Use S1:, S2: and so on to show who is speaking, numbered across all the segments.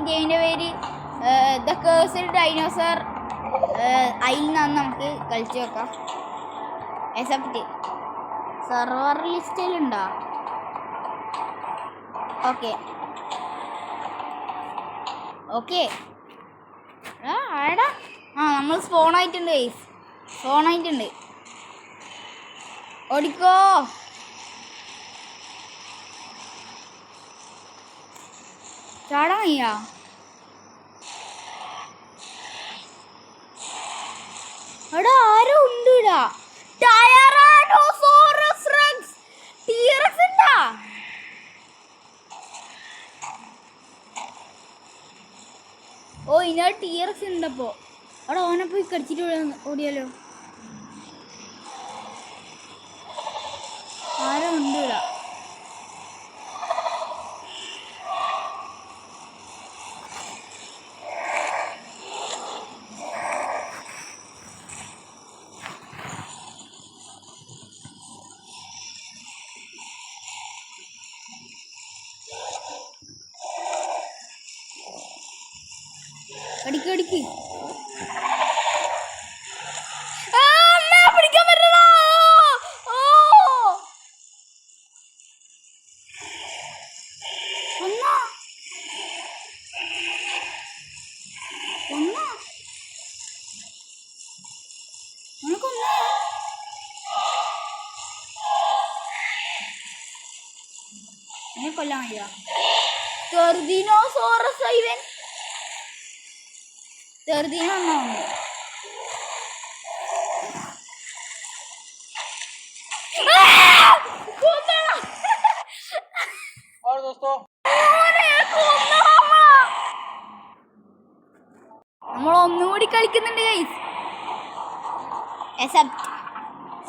S1: ഗെയിമിൻ്റെ പേര് the cursed dinosaur. അതിൽ നിന്നാണ് നമുക്ക് കളിച്ച് വെക്കാം. എക്സെപ്റ്റ് സെർവർ ലിസ്റ്റിലുണ്ടോ? ഓക്കെ ഓക്കെ ആടാ. നമ്മൾ സ്പോണായിട്ടുണ്ട് ഗൈസ്, സ്പോണായിട്ടുണ്ട്. ഓടിക്കോ. ചാടാൻ വയ്യ. എടാ ആരോ ഉണ്ട് ഇടാ. ടയറാനോസോറസ് റെക്സ് ടീറക്സ് ഉണ്ടാ? ഓ ഇതിനകത്ത് ടീറക്സ് ഉണ്ടപ്പോ. അവിടെ ഓനെ പോയി കടിച്ചിട്ട് ഓടിയാലോ. ആരോ ഉണ്ട് ഇടാ. അടിക്ക് അടിക്ക്. പിടിക്കാൻ പറ്റണോ? ഒന്നാ ഒന്നാ നിനക്കൊന്നേ. എന്നെ കൊല്ലാൻ വയ്യ. ടെർദിനോസോറസ് ഇവൻ. ടെർദിനോ ഒന്നാണ്. നമ്മൾ ഒന്നുകൂടി കളിക്കുന്നുണ്ട് ഗൈസ്. എക്സെപ്റ്റ്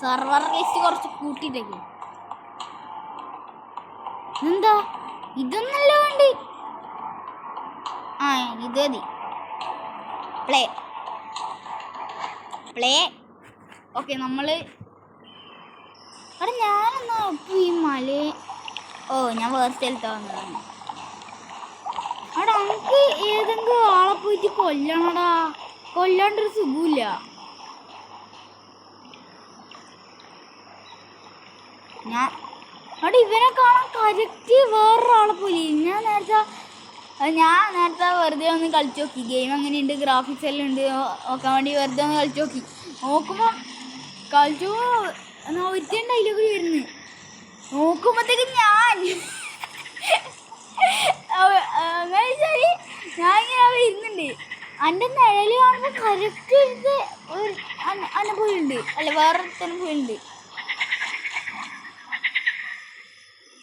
S1: സെർവർ ലിസ്റ്റ് കുറച്ച് കൂട്ടിയിട്ടേക്ക്. എന്താ ഇതൊന്നല്ല വേണ്ടി. ഇത് മതി. Play play. ഓക്കെ നമ്മള് അവിടെ ഞാനെന്നാ ഈ മല. ഞാൻ വേറെ സ്ഥലത്ത് വന്നതാണ്. അവിടെ നമുക്ക് ഏതെങ്കിലും ആളെ പോയിട്ട് കൊല്ലണടാ. കൊല്ലാണ്ടൊരു സുഖമില്ല. അവിടെ ഇവനെ കാണാൻ കറക്റ്റ് വേറൊരാളെ പോലെ. ഞാൻ നേരത്തെ വെറുതെ ഒന്ന് കളിച്ചു നോക്കി. ഗെയിം എങ്ങനെയുണ്ട്, ഗ്രാഫിക്സ് എല്ലാം ഉണ്ട് നോക്കാൻ വേണ്ടി വെറുതെ ഒന്ന് കളിച്ചു നോക്കി. നോക്കുമ്പോൾ ഒരുത്തൻ ഡയലോഗ് വരുന്നു. നോക്കുമ്പോഴത്തേക്ക് ഞാൻ അങ്ങനെ വെച്ചാൽ ഞാൻ ഇങ്ങനെ അവിടെ ഇരുന്നുണ്ട്. എൻ്റെ നിഴല് കാണുമ്പോൾ കറക്റ്റ് അന്നെ പോയിട്ടുണ്ട്. അല്ല വേറൊരുത്തന്നെ പോയിട്ടുണ്ട്.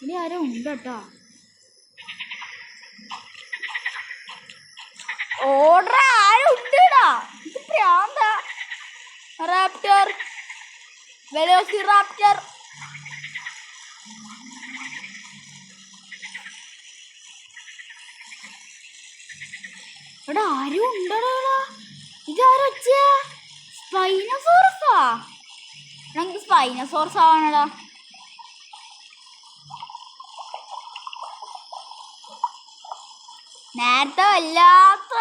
S1: ഇനി ആരോ ഉണ്ട് കേട്ടോ. ഓർഡർ ആരും ഉണ്ട്ടാ. ഇത് പ്രാന്ത. Raptor velociraptor. ഇവിടെ ആരും ഉണ്ടടാ. ഇതാരൊച്ച? സ്പൈനോസോറസാ. നമുക്ക് സ്പൈനോസോറസ് ആവണടാ. നേരത്തെ വല്ലാത്ത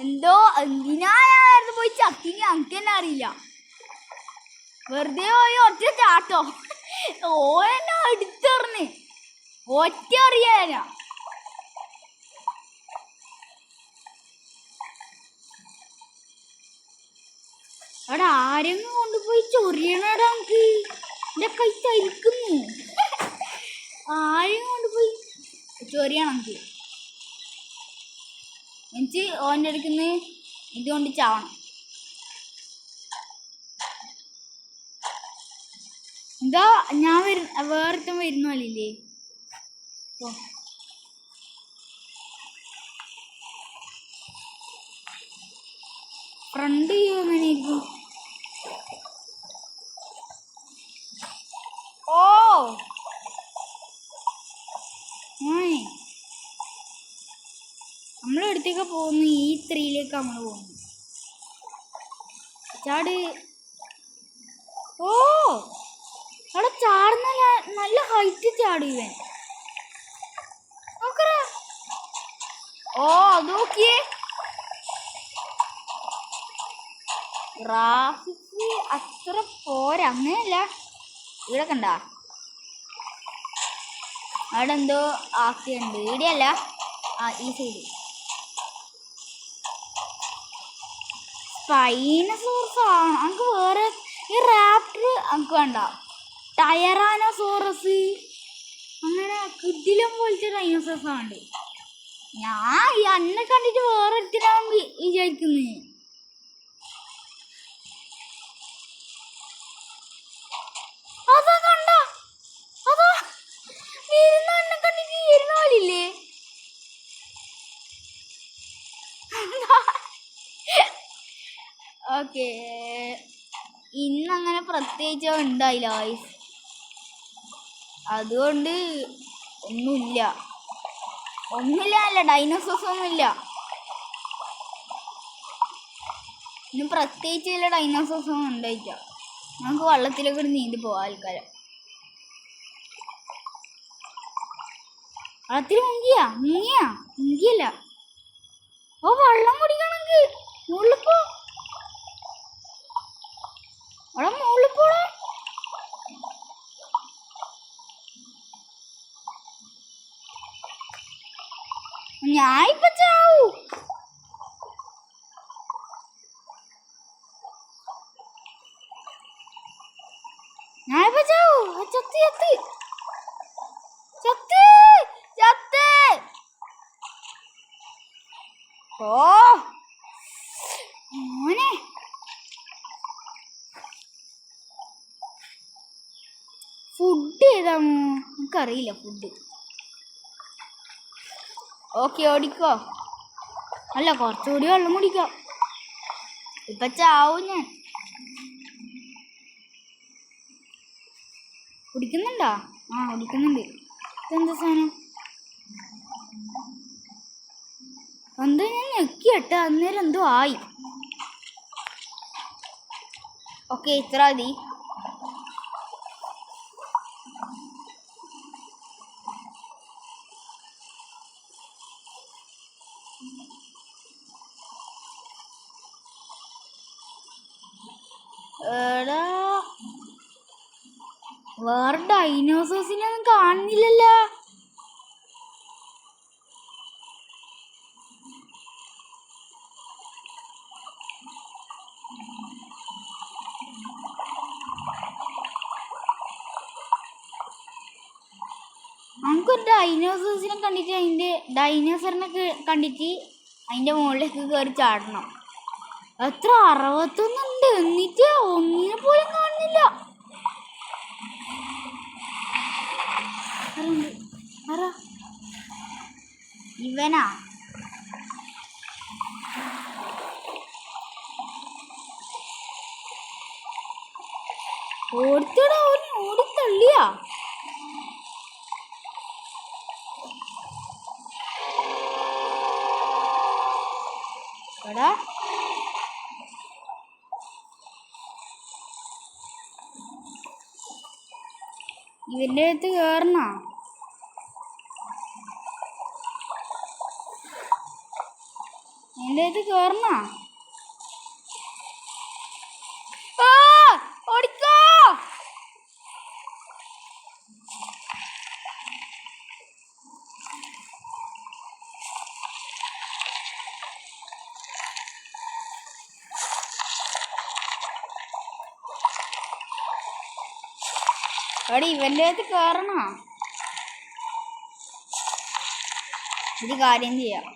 S1: എന്തോ എന്തിനാ നേരത്തെ പോയി ചക്കിനി നമുക്ക് തന്നെ അറിയില്ല. വെറുതെ പോയി ഒറ്റ ചാട്ടോ. ഓരെന്നെ എടുത്തെറിഞ്ഞ് ഒറ്റ അറിയാനാ. അവിടെ ആരെങ്കിലും കൊണ്ടുപോയി ചൊറിയണടാ. നമുക്ക് എൻ്റെ കൈ തരിക്കുന്നു. ആരെയും കൊണ്ടുപോയി ചൊറിയണം നമുക്ക്. എനിക്ക് ഓൻ്റെ അടുക്കുന്ന ഇതുകൊണ്ട് ചാവണം. എന്താ ഞാൻ വേറൊരുത്തം വരുന്ന പോലില്ലേ. ഫ്രണ്ട് അങ്ങനെ ഇരിക്കും. നമ്മളെടുത്തേക്ക് പോകുന്നു. E3 നമ്മൾ പോകുന്നു. ചാട്. അവിടെ ചാടുന്ന നല്ല ഹൈറ്റ് ചാടും ഇവൻ. ഓ അത് നോക്കിയേ, ഗ്രാഫിക്സ് അത്ര പോരാ. അങ്ങനെയല്ല, ഇവിടെ കണ്ട അവിടെ എന്തോ ആക്കിയുണ്ട്. ഇവിടെയല്ല, ഈ സൈഡ് സ്പൈനസോറസ് ആണ്. നമുക്ക് വേറെ ഈ റാപ്റ്റർ നമുക്ക് വേണ്ട. ടയറാനോസോറസ് അങ്ങനെ കിടിലം പോലത്തെ ഡൈനോസോറസ് ആണ്. ഞാൻ ഈ അന്നെ കണ്ടിട്ട് വേറെ എടുത്തിനാണ് വിചാരിക്കുന്നത്. അതാ കണ്ട, അതാ എന്നെ കണ്ടിട്ട് ഇരുന്നാലില്ലേ. ഓക്കെ, ഇന്നങ്ങനെ പ്രത്യേകിച്ച് ഉണ്ടായില്ല വോയിസ്, അതുകൊണ്ട് ഒന്നുമില്ല. അല്ല, ഡൈനോസോഴ്സ് ഒന്നുമില്ല ഇന്ന്. പ്രത്യേകിച്ച് വല്ല ഡൈനോസോഴ്സ് ഒന്നും ഉണ്ടായില്ല. നമുക്ക് വെള്ളത്തിലൊക്കെ നീന്തി പോവാം ആൾക്കാരെ. വെള്ളത്തിൽ മുങ്ങിയല്ല. ഓ വെള്ളം കുടിക്കണമെങ്കിൽ മുകളിൽ പോ, അവിടെ മുകളിൽ പോടാ. ഞാൻ ഇപ്പൊ ചാവൂ. ഓ മോനെ, ഫുഡ് ഏതാമോ നമുക്കറിയില്ല. ഫുഡ് ഓക്കെ, ഓടിക്കോ. അല്ല, കുറച്ചുകൂടി വെള്ളം കുടിക്കാം. ഇപ്പൊ ചാവും ഞാൻ. കുടിക്കുന്നുണ്ടോ? കുടിക്കുന്നുണ്ട്. ഇതെന്താ സാധനം? എന്തോ ഞാൻ ഞെക്കിയട്ട, അന്നേരം എന്തോ ആയി. ഓക്കെ, ഇത്ര മതി. എടാ, വേറെ ഡൈനോസോഴ്സിനൊന്നും കാണുന്നില്ലല്ലോ. നമുക്കൊരു ഡൈനോസോഴ്സിനെ കണ്ടിട്ട് ഡൈനോസറിനെ കണ്ടിട്ട് അതിൻ്റെ മുകളിലേക്ക് കയറി ചാടണം. എത്ര 61 ഉണ്ട്, എന്നിട്ട് ഒന്നിനെ പോലും കാണുന്നില്ല. ഇവനാ? ഓടിത്തടാ, അവൻ ഓടിത്തള്ളിയാ. എടാ, ഇവന്റെ അടുത്ത് കേറണ? എന്റെ അടുത്ത് കേറണ? ഓടിക്കോ. എടി, ഇവന്റെ അടുത്ത് കേറണ? ഒരു കാര്യം ചെയ്യാം.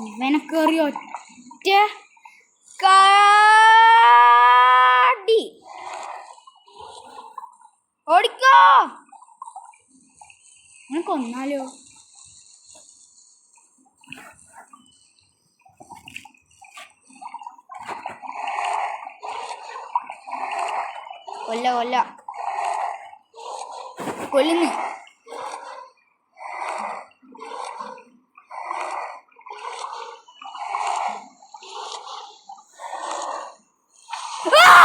S1: ഇവനെ കയറി ഒറ്റ കാടി. ഓടിക്കോ. കൊന്നാലോ? കൊല്ലുന്നു. ആ!